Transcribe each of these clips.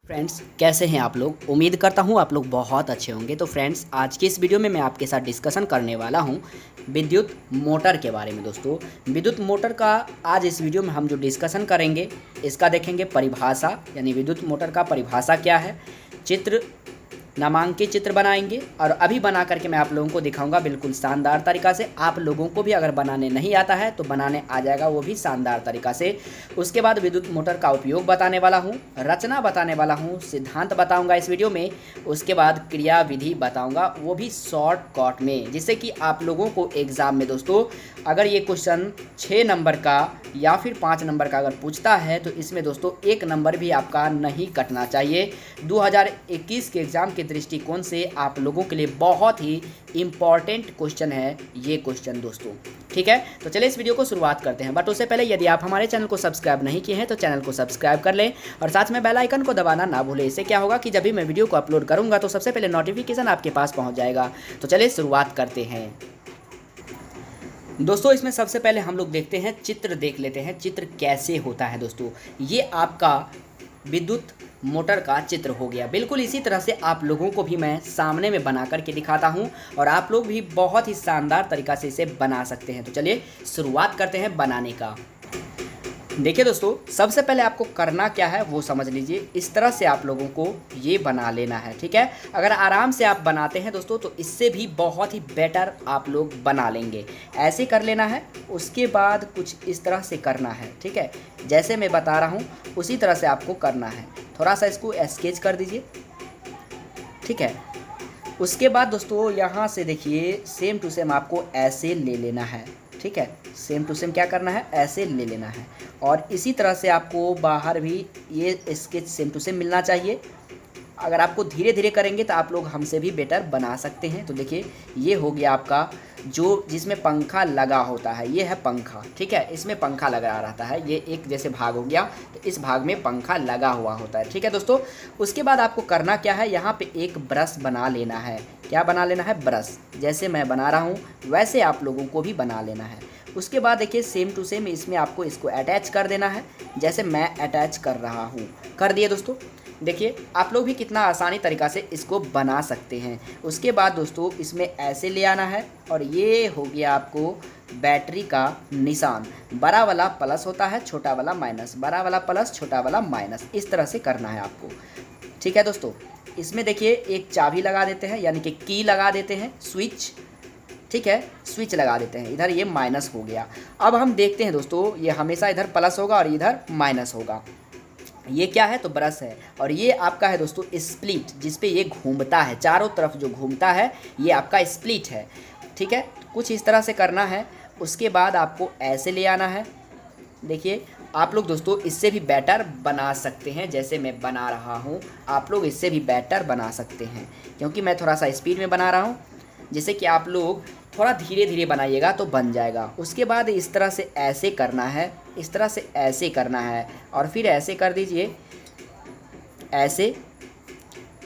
Friends, कैसे हैं आप लोग। उम्मीद करता हूं आप लोग बहुत अच्छे होंगे। तो फ्रेंड्स, आज की इस वीडियो में मैं आपके साथ डिस्कशन करने वाला हूं विद्युत मोटर के बारे में। दोस्तों, विद्युत मोटर का आज इस वीडियो में हम जो डिस्कशन करेंगे, इसका देखेंगे परिभाषा, यानी विद्युत मोटर का परिभाषा क्या है, चित्र नामांकित चित्र बनाएंगे और अभी बना करके मैं आप लोगों को दिखाऊंगा बिल्कुल शानदार तरीक़ा से। आप लोगों को भी अगर बनाने नहीं आता है तो बनाने आ जाएगा, वो भी शानदार तरीक़ा से। उसके बाद विद्युत मोटर का उपयोग बताने वाला हूँ, रचना बताने वाला हूँ, सिद्धांत बताऊंगा इस वीडियो में। उसके बाद क्रिया विधि बताऊंगा, वो भी शॉर्टकट में, जिससे कि आप लोगों को एग्ज़ाम में दोस्तों अगर ये क्वेश्चन 6 नंबर का या फिर 5 नंबर का अगर पूछता है तो इसमें दोस्तों 1 नंबर भी आपका नहीं कटना चाहिए। 2021 के एग्ज़ाम के दृष्टिकोण से आप लोगों के लिए बहुत ही इम्पॉर्टेंट क्वेश्चन है ये क्वेश्चन दोस्तों। ठीक है, तो चलिए इस वीडियो को शुरुआत करते हैं। बट उससे पहले यदि आप हमारे चैनल को सब्सक्राइब नहीं किए हैं तो चैनल को सब्सक्राइब कर लें और साथ में बेल आइकन को दबाना ना भूलें। इससे क्या होगा कि जब भी मैं वीडियो को अपलोड करूंगा तो सबसे पहले नोटिफिकेशन आपके पास पहुंच जाएगा। तो चलिए शुरुआत करते हैं दोस्तों। इसमें सबसे पहले हम लोग देखते हैं, चित्र देख लेते हैं, चित्र कैसे होता है दोस्तों। ये आपका विद्युत मोटर का चित्र हो गया। बिल्कुल इसी तरह से आप लोगों को भी मैं सामने में बना करके दिखाता हूं और आप लोग भी बहुत ही शानदार तरीक़ा से इसे बना सकते हैं। तो चलिए शुरुआत करते हैं बनाने का। देखिए दोस्तों, सबसे पहले आपको करना क्या है वो समझ लीजिए। इस तरह से आप लोगों को ये बना लेना है। ठीक है, अगर आराम से आप बनाते हैं दोस्तों तो इससे भी बहुत ही बेटर आप लोग बना लेंगे। ऐसे कर लेना है, उसके बाद कुछ इस तरह से करना है। ठीक है, जैसे मैं बता रहा हूँ उसी तरह से आपको करना है। थोड़ा सा इसको स्केच कर दीजिए। ठीक है, उसके बाद दोस्तों यहाँ से देखिए सेम टू सेम आपको ऐसे ले लेना है। ठीक है, सेम टू सेम क्या करना है, ऐसे ले लेना है और इसी तरह से आपको बाहर भी ये स्केच सेम टू सेम मिलना चाहिए। अगर आपको धीरे धीरे करेंगे तो आप लोग हमसे भी बेटर बना सकते हैं। तो देखिए ये हो गया आपका जो जिसमें पंखा लगा होता है, ये है पंखा। ठीक है, इसमें पंखा लगा रहता है, ये एक जैसे भाग हो गया, तो इस भाग में पंखा लगा हुआ होता है। ठीक है दोस्तों, उसके बाद आपको करना क्या है, यहाँ पे एक ब्रश बना लेना है। क्या बना लेना है, ब्रश। जैसे मैं बना रहा हूँ वैसे आप लोगों को भी बना लेना है। उसके बाद देखिए सेम टू सेम इसमें आपको इसको अटैच कर देना है, जैसे मैं अटैच कर रहा हूँ। कर दिए दोस्तों। देखिए आप लोग भी कितना आसानी तरीक़ा से इसको बना सकते हैं। उसके बाद दोस्तों इसमें ऐसे ले आना है और ये हो गया आपको बैटरी का निशान। बड़ा वाला प्लस होता है, छोटा वाला माइनस, बड़ा वाला प्लस, छोटा वाला माइनस, इस तरह से करना है आपको। ठीक है दोस्तों, इसमें देखिए एक चाबी लगा देते हैं, यानी कि की लगा देते हैं, स्विच। ठीक है, स्विच लगा देते हैं। इधर ये माइनस हो गया। अब हम देखते हैं दोस्तों, ये हमेशा इधर प्लस होगा और इधर माइनस होगा। ये क्या है, तो ब्रश है और ये आपका है दोस्तों स्प्लिट, जिस पे ये घूमता है, चारों तरफ जो घूमता है ये आपका स्प्लिट है। ठीक है, कुछ इस तरह से करना है। उसके बाद आपको ऐसे ले आना है। देखिए आप लोग दोस्तों इससे भी बेटर बना सकते हैं, जैसे मैं बना रहा हूँ आप लोग इससे भी बेटर बना सकते हैं, क्योंकि मैं थोड़ा सा स्पीड में बना रहा हूँ। जैसे कि आप लोग थोड़ा धीरे धीरे बनाइएगा तो बन जाएगा। उसके बाद इस तरह से ऐसे करना है, इस तरह से ऐसे करना है और फिर ऐसे कर दीजिए। ऐसे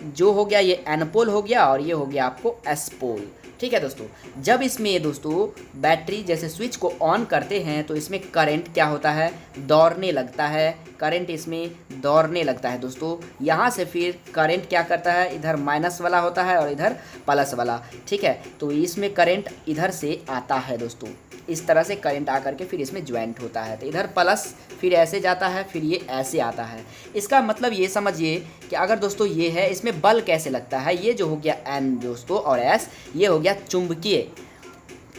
जो हो गया ये एन पोल हो गया और ये हो गया आपको एस पोल। ठीक है दोस्तों, जब इसमें दोस्तों बैटरी जैसे स्विच को ऑन करते हैं तो इसमें करंट क्या होता है, दौड़ने लगता है। करंट इसमें दौड़ने लगता है दोस्तों। यहाँ से फिर करंट क्या करता है, इधर माइनस वाला होता है और इधर प्लस वाला। ठीक है, तो इसमें करंट इधर से आता है दोस्तों, इस तरह से करंट आकर के फिर इसमें ज्वाइंट होता है। तो इधर प्लस फिर ऐसे जाता है, फिर ये ऐसे आता है। इसका मतलब ये समझिए कि अगर दोस्तों ये है, इसमें बल कैसे लगता है, ये जो हो गया एन दोस्तों और एस, ये हो गया चुंबकीय,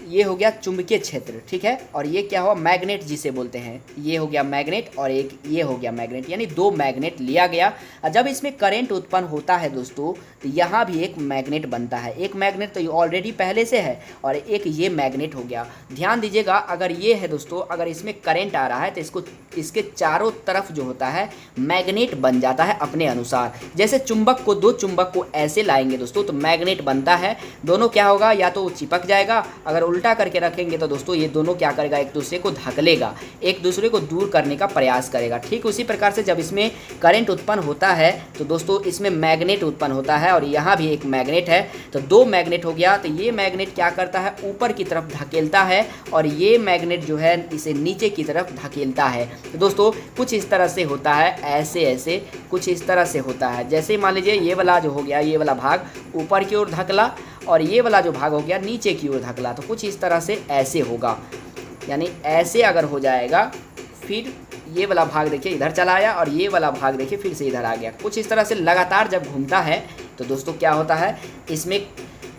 ये हो गया चुंबकीय क्षेत्र। ठीक है, और ये क्या हुआ, मैग्नेट जिसे बोलते हैं। ये हो गया मैग्नेट और एक ये हो गया मैग्नेट, यानी 2 मैग्नेट लिया गया। जब इसमें करंट उत्पन्न होता है दोस्तों तो यहाँ भी एक मैग्नेट बनता है। एक मैग्नेट तो ऑलरेडी पहले से है और एक ये मैग्नेट हो गया। ध्यान दीजिएगा, अगर ये है दोस्तों, अगर इसमें करंट आ रहा है तो इसको इसके चारों तरफ जो होता है मैग्नेट बन जाता है अपने अनुसार। जैसे चुंबक को, 2 चुंबक को ऐसे लाएंगे दोस्तों तो मैग्नेट बनता है। दोनों क्या होगा, या तो चिपक जाएगा, अगर उल्टा करके रखेंगे तो दोस्तों ये दोनों क्या करेगा, एक दूसरे को धकेलेगा, एक दूसरे को दूर करने का प्रयास करेगा। ठीक उसी प्रकार से जब इसमें करंट उत्पन्न होता है तो दोस्तों इसमें मैग्नेट उत्पन्न होता है, और यहाँ भी एक मैग्नेट है, तो दो मैग्नेट हो गया। तो ये मैग्नेट क्या करता है, ऊपर की तरफ धकेलता है, और ये मैग्नेट जो है इसे नीचे की तरफ धकेलता है। तो दोस्तों कुछ इस तरह से होता है, ऐसे ऐसे कुछ इस तरह से होता है। जैसे मान लीजिए ये वाला जो हो गया, ये वाला भाग ऊपर की ओर धकला, और ये वाला जो भाग हो गया नीचे की ओर धकला, तो कुछ इस तरह से ऐसे होगा। यानी ऐसे अगर हो जाएगा, फिर ये वाला भाग देखिए इधर चला आया, और ये वाला भाग देखिए फिर से इधर आ गया। कुछ इस तरह से लगातार जब घूमता है तो दोस्तों क्या होता है, इसमें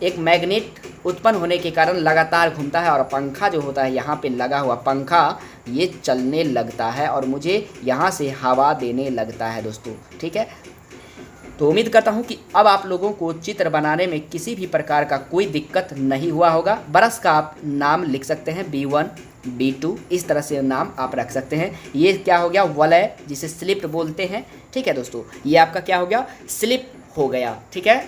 एक मैग्नेट उत्पन्न होने के कारण लगातार घूमता है, और पंखा जो होता है यहाँ पे लगा हुआ पंखा ये चलने लगता है और मुझे यहाँ से हवा देने लगता है दोस्तों। ठीक है, तो उम्मीद करता हूँ कि अब आप लोगों को चित्र बनाने में किसी भी प्रकार का कोई दिक्कत नहीं हुआ होगा। ब्रश का आप नाम लिख सकते हैं, B1 B2 इस तरह से नाम आप रख सकते हैं। ये क्या हो गया, वलय जिसे स्लिप बोलते हैं। ठीक है दोस्तों, ये आपका क्या हो गया, स्लिप हो गया। ठीक है,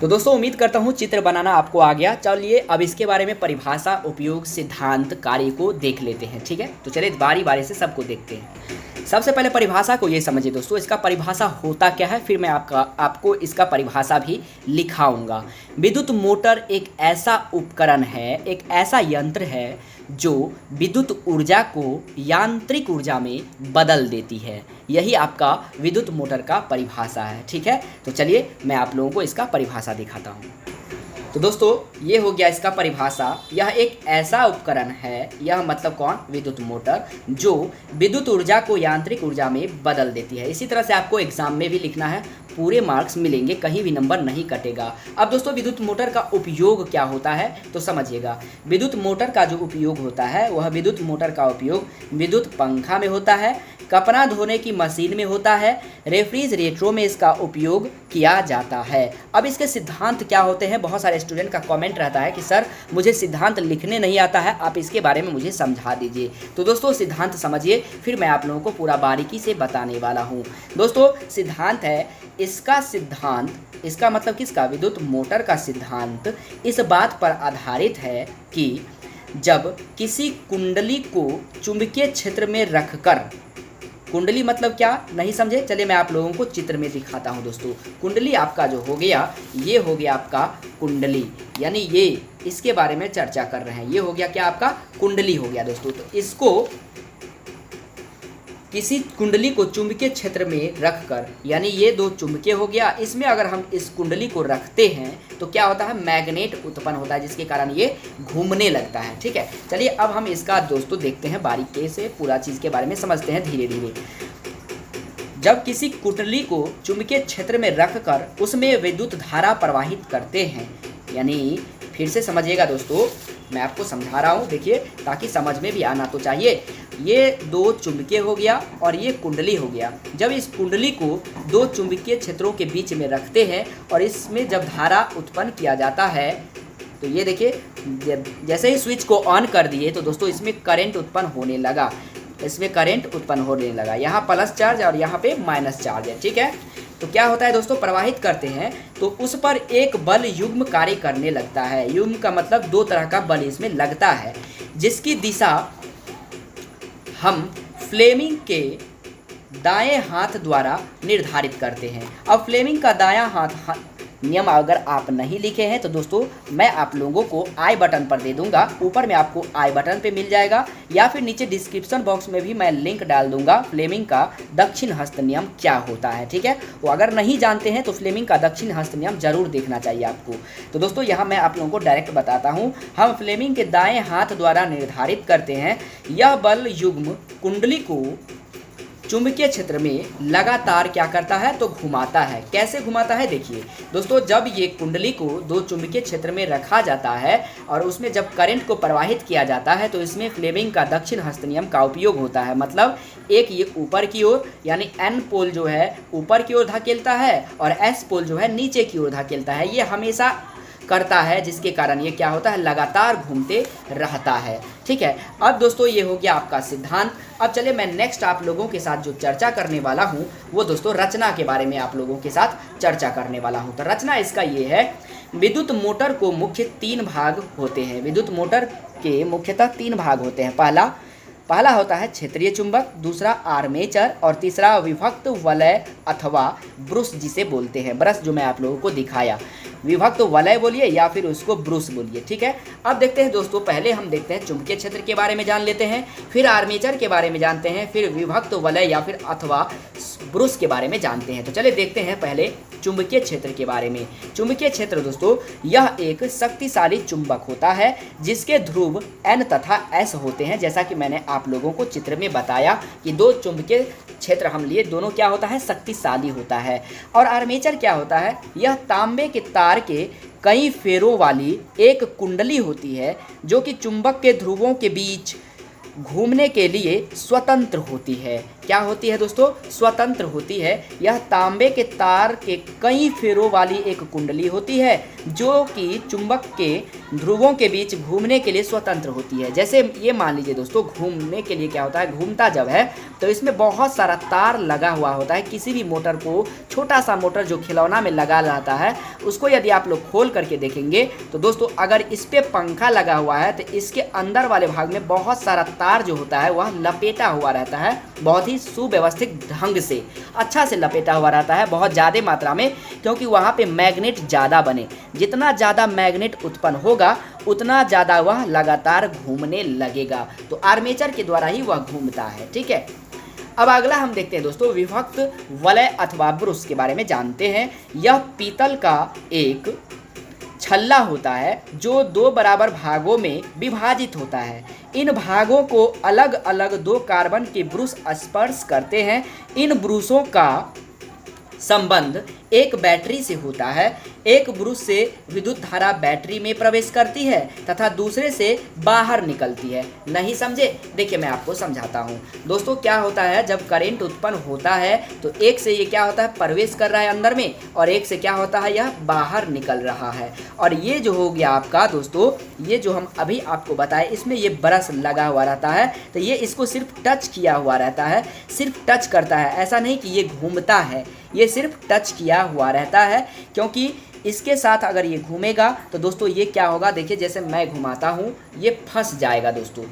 तो दोस्तों उम्मीद करता हूँ चित्र बनाना आपको आ गया। चलिए अब इसके बारे में परिभाषा, उपयोग, सिद्धांत, कार्य को देख लेते हैं। ठीक है, तो चलिए बारी बारी से सबको देखते हैं। सबसे पहले परिभाषा को ये समझिए दोस्तों, इसका परिभाषा होता क्या है, फिर मैं आपको इसका परिभाषा भी लिखाऊंगा। विद्युत मोटर एक ऐसा उपकरण है, एक ऐसा यंत्र है जो विद्युत ऊर्जा को यांत्रिक ऊर्जा में बदल देती है। यही आपका विद्युत मोटर का परिभाषा है। ठीक है, तो चलिए मैं आप लोगों को इसका परिभाषा दिखाता हूँ। तो दोस्तों ये हो गया इसका परिभाषा। यह एक ऐसा उपकरण है, यह मतलब कौन, विद्युत मोटर, जो विद्युत ऊर्जा को यांत्रिक ऊर्जा में बदल देती है। इसी तरह से आपको एग्जाम में भी लिखना है, पूरे मार्क्स मिलेंगे, कहीं भी नंबर नहीं कटेगा। अब दोस्तों विद्युत मोटर का उपयोग क्या होता है तो समझिएगा। विद्युत मोटर का जो उपयोग होता है वह विद्युत मोटर का उपयोग विद्युत पंखा में होता है, कपड़ा धोने की मशीन में होता है, रेफ्रिजरेटरों में इसका उपयोग किया जाता है। अब इसके सिद्धांत क्या होते हैं, बहुत सारे स्टूडेंट का कमेंट रहता है कि सर मुझे सिद्धांत लिखने नहीं आता है, आप इसके बारे में मुझे समझा दीजिए। तो दोस्तों सिद्धांत समझिए, फिर मैं आप लोगों को पूरा बारीकी से बताने वाला हूँ। दोस्तों सिद्धांत है, इसका सिद्धांत, इसका मतलब किसका, विद्युत मोटर का सिद्धांत इस बात पर आधारित है कि जब किसी कुंडली को चुंबकीय क्षेत्र में रखकर, कुंडली मतलब क्या नहीं समझे, चलिए मैं आप लोगों को चित्र में दिखाता हूं दोस्तों। कुंडली आपका जो हो गया, ये हो गया आपका कुंडली, यानी ये इसके बारे में चर्चा कर रहे हैं। ये हो गया क्या, आपका कुंडली हो गया दोस्तों। तो इसको किसी कुंडली को चुंबकीय क्षेत्र में रखकर, यानी ये दो चुंबकीय हो गया, इसमें अगर हम इस कुंडली को रखते हैं तो क्या होता है, मैग्नेट उत्पन्न होता है, जिसके कारण ये घूमने लगता है। ठीक है, चलिए अब हम इसका दोस्तों देखते हैं, बारीकी से पूरा चीज़ के बारे में समझते हैं धीरे धीरे। जब किसी कुंडली को चुंबकीय क्षेत्र में रखकर उसमें विद्युत धारा प्रवाहित करते हैं, यानी फिर से समझिएगा दोस्तों, मैं आपको समझा रहा हूँ, देखिए ताकि समझ में भी आना तो चाहिए। ये दो चुंबकीय हो गया और ये कुंडली हो गया। जब इस कुंडली को दो चुंबकीय क्षेत्रों के बीच में रखते हैं और इसमें जब धारा उत्पन्न किया जाता है, तो ये देखिए जैसे ही स्विच को ऑन कर दिए तो दोस्तों इसमें करंट उत्पन्न होने लगा, इसमें करंट उत्पन्न होने लगा। यहाँ प्लस चार्ज और यहाँ पे माइनस चार्ज है। ठीक है, तो क्या होता है दोस्तों, प्रवाहित करते हैं तो उस पर एक बल युग्म कार्य करने लगता है। युग्म का मतलब दो तरह का बल इसमें लगता है, जिसकी दिशा हम फ्लेमिंग के दाएं हाथ द्वारा निर्धारित करते हैं। अब फ्लेमिंग का दायां हाथ नियम अगर आप नहीं लिखे हैं तो दोस्तों मैं आप लोगों को आई बटन पर दे दूंगा, ऊपर में आपको आई बटन पे मिल जाएगा, या फिर नीचे डिस्क्रिप्शन बॉक्स में भी मैं लिंक डाल दूंगा फ्लेमिंग का दक्षिण हस्त नियम क्या होता है। ठीक है, वो अगर नहीं जानते हैं तो फ्लेमिंग का दक्षिण हस्त नियम जरूर देखना चाहिए आपको। तो दोस्तों यहाँ मैं आप लोगों को डायरेक्ट बताता हूँ, हम फ्लेमिंग के दाएँ हाथ द्वारा निर्धारित करते हैं। यह बल युग्म कुंडली को चुंबकीय क्षेत्र में लगातार क्या करता है तो घुमाता है। कैसे घुमाता है देखिए दोस्तों, जब ये कुंडली को दो चुंबकीय क्षेत्र में रखा जाता है और उसमें जब करंट को प्रवाहित किया जाता है तो इसमें फ्लेमिंग का दक्षिण हस्त नियम का उपयोग होता है। मतलब एक ये ऊपर की ओर यानी एन पोल जो है ऊपर की ओर धकेलता है और एस पोल जो है नीचे की ओर धकेलता है। ये हमेशा करता है, जिसके कारण ये क्या होता है, लगातार घूमते रहता है। ठीक है, अब दोस्तों ये हो गया आपका सिद्धांत। अब चलिए मैं नेक्स्ट आप लोगों के साथ जो चर्चा करने वाला हूँ वो दोस्तों रचना के बारे में आप लोगों के साथ चर्चा करने वाला हूँ। तो रचना इसका ये है, विद्युत मोटर को मुख्य 3 भाग होते हैं। विद्युत मोटर के मुख्यतः 3 भाग होते हैं। पहला होता है क्षेत्रीय चुंबक, दूसरा आर्मेचर और तीसरा विभक्त वलय अथवा ब्रुश जिसे बोलते हैं। ब्रश जो मैं आप लोगों को दिखाया, विभक्त वलय बोलिए या फिर उसको ब्रुश बोलिए। ठीक है, अब देखते हैं दोस्तों, पहले हम देखते हैं चुंबकीय क्षेत्र के बारे में जान लेते हैं, फिर आर्मेचर के बारे में जानते हैं, फिर विभक्त वलय या फिर अथवा ब्रुश के बारे में जानते हैं। तो चलिए देखते हैं पहले चुंबकीय क्षेत्र के बारे में। चुंबकीय क्षेत्र दोस्तों यह एक शक्तिशाली चुंबक होता है जिसके ध्रुव N तथा S होते हैं। जैसा कि मैंने आप लोगों को चित्र में बताया कि 2 चुंबकीय क्षेत्र हम लिए, दोनों क्या होता है, शक्तिशाली होता है। और आर्मेचर क्या होता है, यह तांबे के तार के कई फेरों वाली एक कुंडली होती है जो कि चुंबक के ध्रुवों के बीच घूमने के लिए स्वतंत्र होती है। क्या होती है दोस्तों, स्वतंत्र होती है। यह तांबे के तार के कई फेरों वाली एक कुंडली होती है जो कि चुंबक के ध्रुवों के बीच घूमने के लिए स्वतंत्र होती है। जैसे ये मान लीजिए दोस्तों, घूमने के लिए क्या होता है, घूमता जब है तो इसमें बहुत सारा तार लगा हुआ होता है। किसी भी मोटर को, छोटा सा मोटर जो खिलौना में लगा रहता है, उसको यदि आप लोग खोल करके देखेंगे तो दोस्तों अगर इस पर पंखा लगा हुआ है तो इसके अंदर वाले भाग में बहुत सारा तार जो होता है वह लपेटा हुआ रहता है, बहुत ही सुव्यवस्थित ढंग से, अच्छा से लपेटा हुआ रहता है, बहुत ज़्यादा मात्रा में, क्योंकि वहाँ पे मैग्नेट ज़्यादा बने। जितना ज़्यादा मैग्नेट उत्पन्न होगा उतना ज़्यादा वह लगातार घूमने लगेगा। तो आर्मेचर के द्वारा ही वह घूमता है। ठीक है, अब अगला हम देखते हैं दोस्तों विभक्त वलय अथवा ब्रुश के बारे में जानते हैं। यह पीतल का एक छल्ला होता है जो 2 बराबर भागों में विभाजित होता है। इन भागों को अलग अलग 2 कार्बन के ब्रुश स्पर्श करते हैं। इन ब्रुशों का संबंध एक बैटरी से होता है। एक ब्रुश से विद्युत धारा बैटरी में प्रवेश करती है तथा दूसरे से बाहर निकलती है। नहीं समझे? देखिए मैं आपको समझाता हूँ दोस्तों। क्या होता है, जब करंट उत्पन्न होता है तो एक से ये क्या होता है, प्रवेश कर रहा है अंदर में, और एक से क्या होता है, यह बाहर निकल रहा है। और ये जो हो गया आपका दोस्तों, ये जो हम अभी आपको बताए, इसमें ये ब्रश लगा हुआ रहता है, तो ये इसको सिर्फ टच किया हुआ रहता है, सिर्फ टच करता है। ऐसा नहीं कि ये घूमता है, ये सिर्फ टच किया हुआ रहता है, क्योंकि इसके साथ अगर ये घूमेगा तो दोस्तों ये क्या होगा, देखिए जैसे मैं घुमाता हूँ ये फंस जाएगा दोस्तों।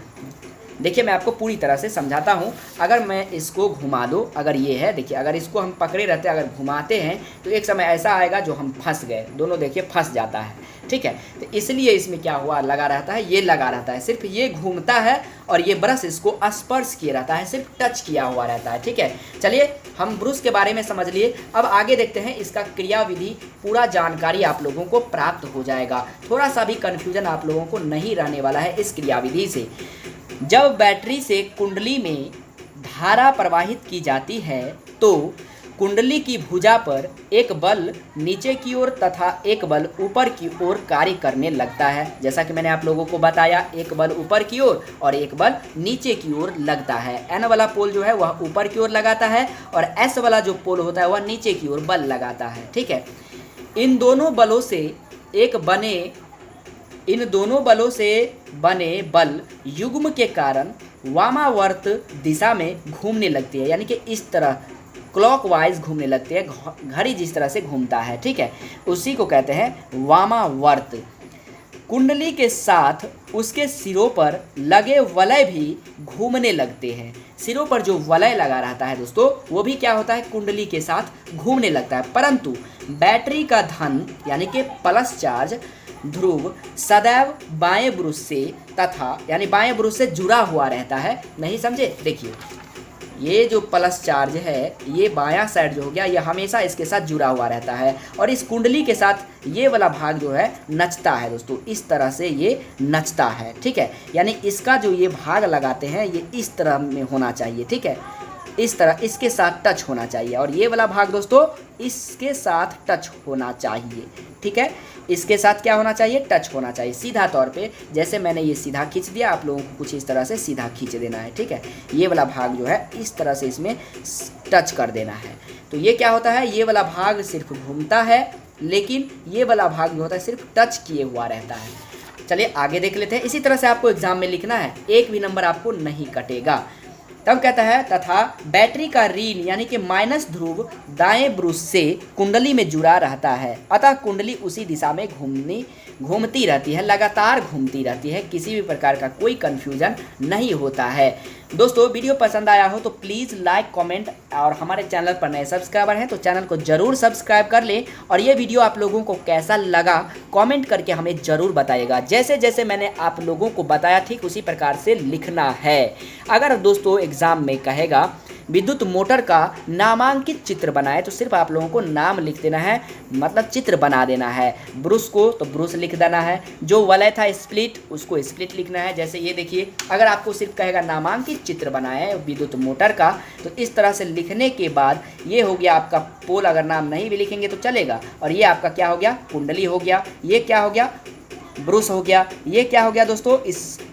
देखिए मैं आपको पूरी तरह से समझाता हूँ। अगर मैं इसको घुमा दूँ, अगर ये है, देखिए अगर इसको हम पकड़े रहते अगर घुमाते हैं तो एक समय ऐसा आएगा जो हम फंस गए, दोनों देखिए फंस जाता है। ठीक है, तो इसलिए इसमें क्या हुआ, लगा रहता है, ये लगा रहता है, सिर्फ ये घूमता है और ये ब्रश इसको स्पर्श किए रहता है, सिर्फ टच किया हुआ रहता है। ठीक है, चलिए हम ब्रश के बारे में समझ लिए। अब आगे देखते हैं इसका क्रियाविधि, पूरा जानकारी आप लोगों को प्राप्त हो जाएगा। थोड़ा सा भी कन्फ्यूजन आप लोगों को नहीं रहने वाला है इस क्रियाविधि से। जब बैटरी से कुंडली में धारा प्रवाहित की जाती है तो कुंडली की भुजा पर एक बल नीचे की ओर तथा एक बल ऊपर की ओर कार्य करने लगता है। जैसा कि मैंने आप लोगों को बताया, एक बल ऊपर की ओर और एक बल नीचे की ओर लगता है। एन वाला पोल जो है वह ऊपर की ओर लगाता है और एस वाला जो पोल होता है वह नीचे की ओर बल लगाता है। ठीक है, इन दोनों बलों से बने बल युग्म के कारण वामावर्त दिशा में घूमने लगती है, यानी कि इस तरह क्लॉकवाइज घूमने लगती है, घड़ी जिस तरह से घूमता है। ठीक है, उसी को कहते हैं वामावर्त। कुंडली के साथ उसके सिरों पर लगे वलय भी घूमने लगते हैं। सिरों पर जो वलय लगा रहता है दोस्तों, वो भी क्या होता है, कुंडली के साथ घूमने लगता है। परंतु बैटरी का धन यानी कि प्लस चार्ज ध्रुव सदैव बाएं ब्रुश से तथा यानी बाएं ब्रुश से जुड़ा हुआ रहता है। नहीं समझे? देखिए ये जो प्लस चार्ज है, ये बायां साइड जो हो गया, ये हमेशा इसके साथ जुड़ा हुआ रहता है और इस कुंडली के साथ ये वाला भाग जो है नचता है दोस्तों, इस तरह से ये नचता है। ठीक है, यानी इसका जो ये भाग लगाते हैं ये इस तरह में होना चाहिए। ठीक है, इस तरह इसके साथ टच होना चाहिए और ये वाला भाग दोस्तों इसके साथ टच होना चाहिए। ठीक है, इसके साथ क्या होना चाहिए, टच होना चाहिए सीधा तौर पे। जैसे मैंने ये सीधा खींच दिया, आप लोगों को कुछ इस तरह से सीधा खींच देना है। ठीक है, ये वाला भाग जो है इस तरह से इसमें टच कर देना है। तो ये क्या होता है, ये वाला भाग सिर्फ घूमता है लेकिन ये वाला भाग जो होता है सिर्फ टच किए हुआ रहता है। चलिए आगे देख लेते हैं। इसी तरह से आपको एग्जाम में लिखना है, एक भी नंबर आपको नहीं कटेगा। तब कहता है तथा बैटरी का ऋण यानी कि माइनस ध्रुव दाएं ब्रुश से कुंडली में जुड़ा रहता है, अतः कुंडली उसी दिशा में घूमती रहती है, लगातार घूमती रहती है, किसी भी प्रकार का कोई कन्फ्यूजन नहीं होता है। दोस्तों वीडियो पसंद आया हो तो प्लीज़ लाइक कमेंट, और हमारे चैनल पर नए सब्सक्राइबर हैं तो चैनल को ज़रूर सब्सक्राइब कर लें। और ये वीडियो आप लोगों को कैसा लगा कमेंट करके हमें ज़रूर बताइएगा। जैसे जैसे मैंने आप लोगों को बताया ठीक उसी प्रकार से लिखना है। अगर दोस्तों एग्ज़ाम में कहेगा विद्युत मोटर का नामांकित चित्र बनाए तो सिर्फ आप लोगों को नाम लिख देना है, मतलब चित्र बना देना है। ब्रुश को तो ब्रुश लिख देना है, जो वलय था स्प्लिट उसको स्प्लिट लिखना है। जैसे ये देखिए, अगर आपको सिर्फ कहेगा नामांकित चित्र बनाए विद्युत मोटर का तो इस तरह से लिखने के बाद ये हो गया आपका पोल। अगर नाम नहीं भी लिखेंगे तो चलेगा। और ये आपका क्या हो गया, कुंडली हो गया। ये क्या हो गया, ब्रुश हो गया। ये क्या हो गया दोस्तों,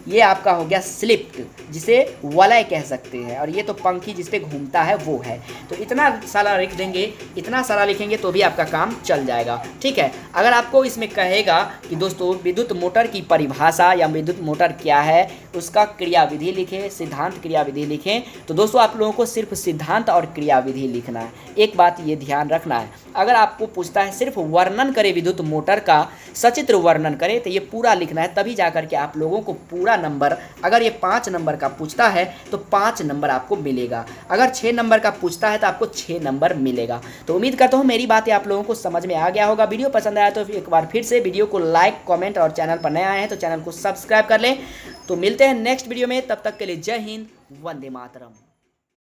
ये आपका हो गया स्लिप, जिसे वलय कह सकते हैं। और ये तो पंखी जिस पे घूमता है वो है। तो इतना सारा लिख देंगे, इतना सारा लिखेंगे तो भी आपका काम चल जाएगा। ठीक है। अगर आपको इसमें कहेगा कि दोस्तों विद्युत मोटर की परिभाषा या विद्युत मोटर क्या है, उसका क्रियाविधि लिखें, सिद्धांत क्रियाविधि लिखें, तो दोस्तों आप लोगों को सिर्फ सिद्धांत और क्रियाविधि लिखना है। एक बात ये ध्यान रखना है, अगर आपको पूछता है सिर्फ वर्णन करे विद्युत मोटर का, सचित्र वर्णन करे, तो ये पूरा लिखना है, तभी जाकर के आप लोगों को पूरा नंबर, अगर ये 5 नंबर का पूछता है तो 5 नंबर आपको मिलेगा। अगर 6 नंबर का पूछता है तो आपको 6 नंबर मिलेगा। तो उम्मीद करता हूँ मेरी बातें आप लोगों को समझ में आ गया होगा। वीडियो पसंद आया तो एक बार फिर से वीडियो को लाइक कमेंट, और चैनल पर नए आए हैं तो चैनल को सब्सक्राइब कर लें। तो मिलते हैं नेक्स्ट वीडियो में, तब तक के लिए जय हिंद, वंदे मातरम।